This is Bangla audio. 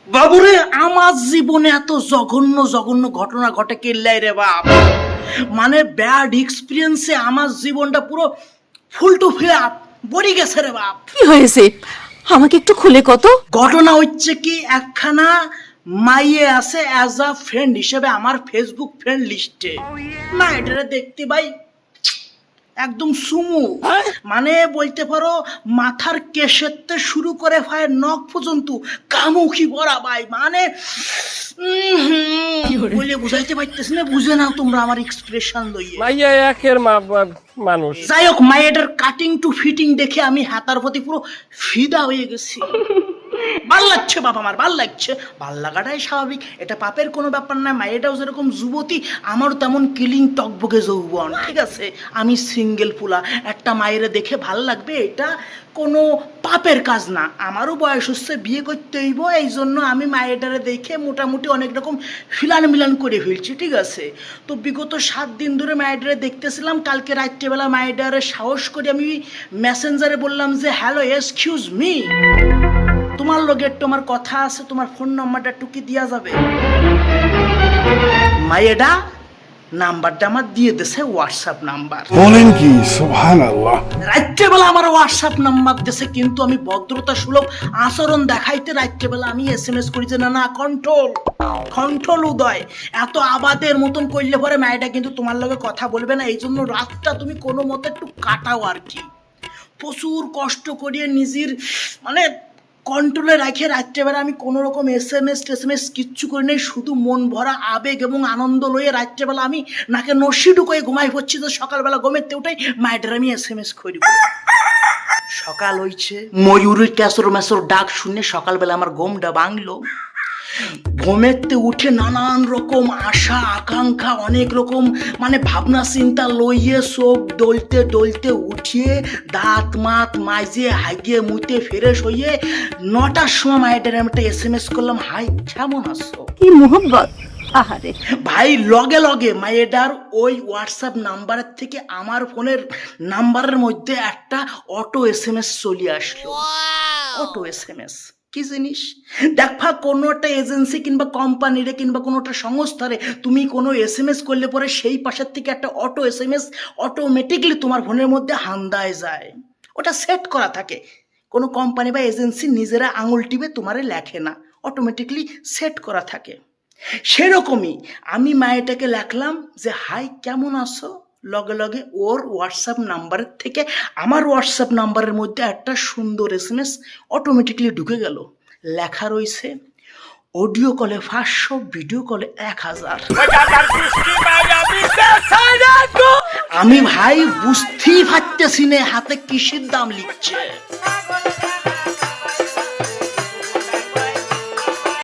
বাবুরে আমার জীবনে এত জঘন্য জঘন্য ঘটনা ঘটে কেল্লাই রে বাপ। মানে ব্যাড এক্সপিরিয়েন্সে আমার জীবনটা পুরো ফুল টু ফ্ল্যাপ বড়ি গেছে রে বাপ। কি হয়েছে আমাকে একটু খুলে কত। ঘটনা হচ্ছে কি, একখানা মাইয়ে আছে অ্যাজ আ ফ্রেন্ড হিসেবে আমার ফেসবুক ফ্রেন্ড লিস্টে। না এটা দেখতে ভাই একদম সুমু, মানে বলতে পারো মাথার কেশেরতে শুরু করে পায়ের নখ পর্যন্ত কামুখি ভরা ভাই। মানে বলে বুঝাইতে পারতেছি না, বুঝে নাও তোমরা আমার এক্সপ্রেশন লইয়ে। মাইয়া একের মানুষ। যাই হোক, মায়েটার কাটিং টু ফিটিং দেখে আমি হাতার প্রতি পুরো ফিদা হয়ে গেছি। ভাল লাগছে বাবা, আমার ভাল লাগছে, ভাল লাগাটাই স্বাভাবিক, এটা পাপের কোনো ব্যাপার না। মায়েটাও যেরকম যুবতী, আমারও তেমন কিলিং টকবকে যৌবন, ঠিক আছে। আমি সিঙ্গেল পুলা, একটা মায়ের দেখে ভাল লাগবে, এটা কোনো পাপের কাজ না। আমারও বয়স হচ্ছে, বিয়ে করতে হইব, এই জন্য আমি মায়েটারে দেখে মোটামুটি অনেক রকম ফিলান মিলান করে ফেলছি, ঠিক আছে। তো বিগত 7 দিন ধরে মায়েটারে দেখতেছিলাম। কালকে রাত্রেবেলা মায়েটারে সাহস করে আমি মেসেঞ্জারে বললাম যে হ্যালো এক্সকিউজ মি, তোমার লগে একটু আমার কথা আছে, তোমার ফোন নাম্বারটা একটু কি দেওয়া যাবে? মায়েডা নাম্বারটা আমার দিয়ে দিছে, হোয়াটসঅ্যাপ নাম্বার। বলেন কি, সুবহানাল্লাহ। রাত্রেবেলা আমার হোয়াটসঅ্যাপ নাম্বার দিছে, কিন্তু আমি ভদ্রতা সুলভ আচরণ দেখাইতে রাত্রেবেলা আমি SMS করি যে না না কন্ট্রোল কন্ট্রোল উদয়, এত আবাদের মতন করলে পরে মায়েটা কিন্তু তোমার লগে কথা বলবে না, এই জন্য রাতটা তুমি কোনো মতে একটু কাটাও আর কি। প্রচুর কষ্ট করিয়ে নিজের মানে কন্ট্রোলে রাখে রাত্রেবেলা আমি কোনো রকম SMS কিচ্ছু করি নাই, শুধু মন ভরা আবেগ এবং আনন্দ লইয়ে রাত্রেবেলা আমি নাকে নসি ঢুকোয় ঘুমাই পড়ছি। তো সকালবেলা ঘুমেতে উঠাই মায়ের আমি SMS করি। সকাল হইছে, ময়ূরের ক্যাসর ম্যাসর ডাক শুনে সকালবেলা আমার ঘুমটা ভাঙলো। ঘুমেতে উঠে নানান রকম আশা আকাঙ্ক্ষা, অনেক রকম মানে ভাবনা চিন্তা লইয়ে চোখ ডলতে ডলতে উঠিয়ে দাঁত মাত মাইজে হাগিয়ে মুইতে ফ্রেশ হইয়ে 9টার সময় মায়ের আমি একটা SMS করলাম, হাই কেমন আছো? কি মোহব্বত, আহারে। ভাই লগে লগে মায়েডার ওই হোয়াটসঅ্যাপ নাম্বারের থেকে আমার ফোনের নাম্বারের মধ্যে একটা অটো SMS চলে আসলো। অটো SMS কি জিনিস? দেখা কোনো একটা এজেন্সি কিংবা কোম্পানিরে কিংবা কোনো একটা সংস্থারে তুমি কোনো SMS করলে পরে সেই পাশের থেকে একটা অটো SMS অটোমেটিকলি তোমার ফোনের মধ্যে হান্দায় যায়। ওটা সেট করা থাকে, কোনো কোম্পানি বা এজেন্সি নিজেরা আঙুল টিপে তোমারে লেখে না, অটোমেটিকলি সেট করা থাকে। সেরকমই আমি মায়েটাকে লেখলাম যে হাই কেমন আছো, লগে লগে ওর হোয়াটসঅ্যাপ নাম্বারের থেকে আমার হোয়াটসঅ্যাপ নাম্বারের মধ্যে একটা সুন্দর SMS অটোমেটিকলি ঢুকে গেল। লেখা রয়েছে অডিও কলে 500, ভিডিও কলে 1000। আমি ভাই বুঝতেই পারতেছি না হাতে কিসের দাম লিখছে।